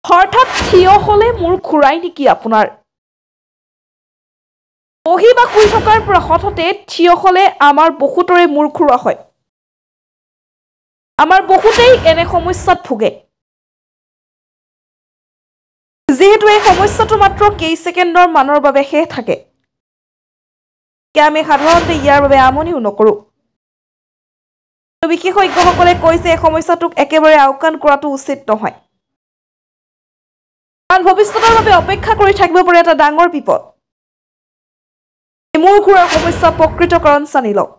হঠাৎ থিয় হলে মূৰ ঘূৰাই নেকি আপোনাৰ বহি বা শুই থকাৰ পৰা হঠাতে থিয় হলে আমাৰ বহুতৰে মূৰ ঘূৰোৱা হয় আমাৰ বহুতেই এনে সমস্যাত ভুগে যেহেতু এই সমস্যাটো মাত্ৰ কেই সেকেন্ডৰ মানৰ বাবেহে থাকে আমি সাধাৰণতে ইয়াৰ বাবে আমনিও নকৰো বিশেষজ্ঞসকলে কৈছে এই সমস্যাটোক একেবাৰে আওকাণ কৰাটো উচিত নহয় কাৰণ ভৱিষ্যতৰ বাবে অপেক্ষা কৰি থাকিব পাৰে এটা ডাঙৰ বিপদ মূৰ ঘূৰাৰ সমস্যা প্ৰকৃত কাৰণ জানি লওক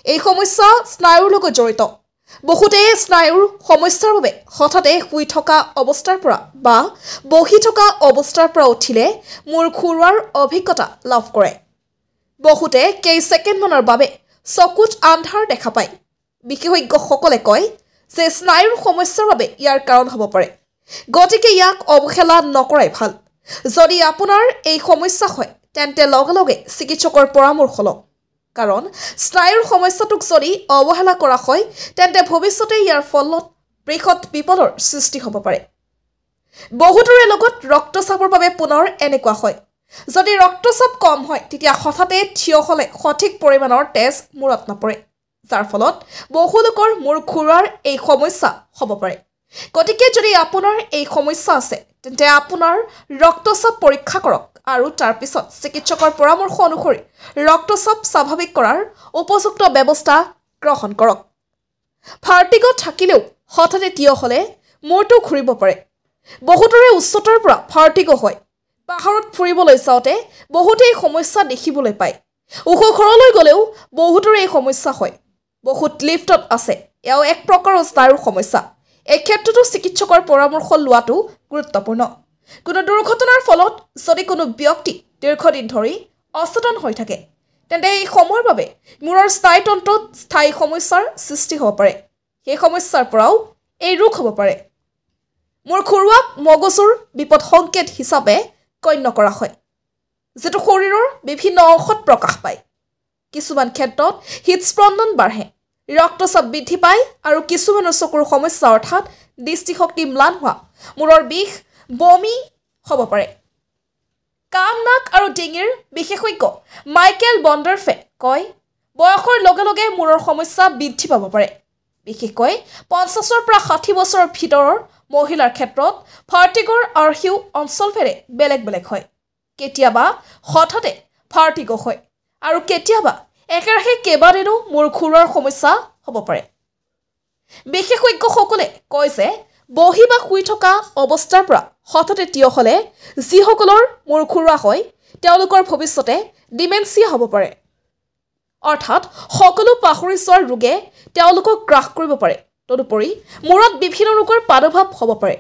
এই সমস্যা স্নায়ুৰ লগত জড়িত বহুতে স্নায়ুৰ সমস্যাৰ বাবে হঠাতে শুই থকা অৱস্থাৰ পৰা বা বহি থকা অৱস্থাৰ পৰা উঠিলে মূৰ ঘূৰোৱাৰ অভিজ্ঞতা লাভ কৰে বহুতে কেই সেকেন্ডমানৰ বাবে চকুত আন্ধাৰ দেখা পায় বিশেষজ্ঞসকলে কয় যে স্নায়ুৰ সমস্যাৰ বাবে ইয়াৰ কাৰণ হ'ব পাৰে গতিকে ইয়াক অৱহেলা নকৰাই ভাল যদি আপোনাৰ এই সমস্যা হয় তেন্তে লগে লগে চিকিৎসকৰ পৰামৰ্শ লওক কাৰণ স্নায়ুৰ সমস্যাটোক যদি অৱহেলা কৰা হয় তেন্তে ভৱিষ্যতে ইয়াৰ ফলত বৃহৎ বিপদৰ সৃষ্টি হ'ব পাৰে বহুতৰে লগত ৰক্তচাপৰ বাবে পুনৰ এনেকুৱা হয় যদি ৰক্তচাপ কম হয় তেতিয়া হঠাতে থিয় হলে সঠিক পৰিমাণৰ তেজ মূৰত নপৰে যাৰ ফলত বহু লোকৰ মূৰ ঘূৰোৱাৰ এই সমস্যা হ'ব পাৰে গতিকে যদি আপোনাৰ এই সমস্যা আছে তেন্তে আপোনাৰ ৰক্তচাপ পৰীক্ষা কৰক আৰু তাৰ পিছত চিকিৎসকৰ পৰামৰ্শ অনুসৰি ৰক্তচাপ স্বাভাৱিক কৰাৰ উপযুক্ত ব্যৱস্থা গ্ৰহণ কৰক ভাৰ্টিগো থাকিলেও হঠাতে থিয় হলে মূৰটো ঘূৰিব পাৰে বহুতৰে উচ্চতাৰ পৰা ভাৰ্টিগো হয় পাহাৰত ফুৰিবলৈ যাওঁতে বহুতেই সমস্যা দেখিবলৈ পায় ওখ ঘৰলৈ গ'লেও বহুতৰে এই সমস্যা হয় বহুত লিফ্টত আছে এও এক প্ৰকাৰৰ স্নায়ুৰ সমস্যা এই ক্ষেত্ৰতো চিকিৎসকৰ পৰামৰ্শ লোৱাটো গুৰুত্বপূৰ্ণ কোনো দুৰ্ঘটনাৰ ফলত যদি কোনো ব্যক্তি দীৰ্ঘদিন ধৰি অচেতন হৈ থাকে তেন্তে এই সময়ৰ বাবে মূৰৰ স্নায়ুতন্ত্ৰত স্থায়ী সমস্যাৰ সৃষ্টি হ'ব পাৰে এই সমস্যাৰ পৰাও এই ৰোগ হ'ব পাৰে মূৰ ঘূৰোৱাক মগজুৰ বিপদ সংকেত হিচাপে গণ্য কৰা হয় যেটো শৰীৰৰ বিভিন্ন অংশত প্ৰকাশ পায় কিছুমান ক্ষেত্ৰত হৃদস্পন্দন বাঢ়ে ৰক্তচাপ বৃদ্ধি পায় আৰু কিছুমানৰ চকুৰ সমস্যা অৰ্থাৎ দৃষ্টিশক্তি ম্লান হোৱা মূৰৰ বিষ বমি হ'ব পাৰে কাণ নাক আৰু ডিঙিৰ বিশেষজ্ঞ মাইকেল বণ্ডাৰফে কয় বয়সৰ লগে লগে মূৰৰ সমস্যা বৃদ্ধি পাব পাৰে বিশেষকৈ 50ৰ পৰা 60 বছৰৰ ভিতৰৰ মহিলাৰ ক্ষেত্ৰত ভাৰ্টিগোৰ আৰ্হিও অঞ্চলভেদে বেলেগ বেলেগ হয় কেতিয়াবা হঠাতে ভাৰ্টিগো হয় আৰু কেতিয়াবা একেৰাহে কেইবাদিনো মূৰ ঘূৰোৱাৰ সমস্যা হ'ব পাৰে বিশেষজ্ঞসকলে কয় যে বহি বা শুই থকা অৱস্থাৰ পৰা হঠাতে থিয় হলে যিসকলৰ মূৰ ঘূৰোৱা হয় তেওঁলোকৰ ভৱিষ্যতে ডিমেনচিয়া হ'ব পাৰে অৰ্থাৎ সকলো পাহৰি যোৱাৰ ৰোগে তেওঁলোকক গ্ৰাস কৰিব পাৰে তদুপৰি মূৰত বিভিন্ন ৰোগৰ প্ৰাদুৰ্ভাৱ হ'ব পাৰে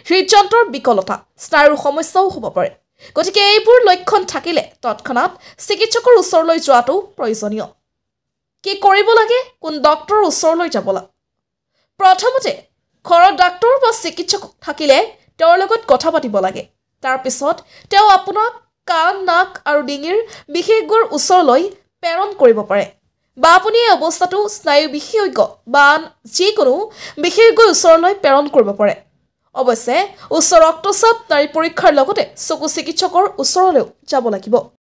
হৃদযন্ত্ৰৰ বিকলতা স্নায়ুৰ সমস্যাও হ'ব পাৰে গতিকে এইবোৰ লক্ষণ থাকিলে তৎক্ষণাত চিকিৎসকৰ ওচৰলৈ যোৱাটো প্ৰয়োজনীয় কি কৰিব লাগে কোন ডক্টৰৰ ওচৰলৈ যাব লাগে প্ৰথমতে ঘৰৰ ডাক্তৰ বা চিকিৎসক থাকিলে তেওঁৰ লগত কথা পাতিব লাগে তাৰ পিছত তেওঁ আপোনাক কাণ নাক আৰু ডিঙিৰ বিশেষজ্ঞৰ ওচৰলৈ প্ৰেৰণ কৰিব পাৰে বা আপুনি এই অৱস্থাটো স্নায়ু বিশেষজ্ঞ বা যিকোনো বিশেষজ্ঞৰ ওচৰলৈ প্ৰেৰণ কৰিব পাৰে অৱশ্যে উচ্চ ৰক্তচাপ নাড়ী পৰীক্ষাৰ লগতে চকু চিকিৎসকৰ ওচৰলৈও যাব লাগিব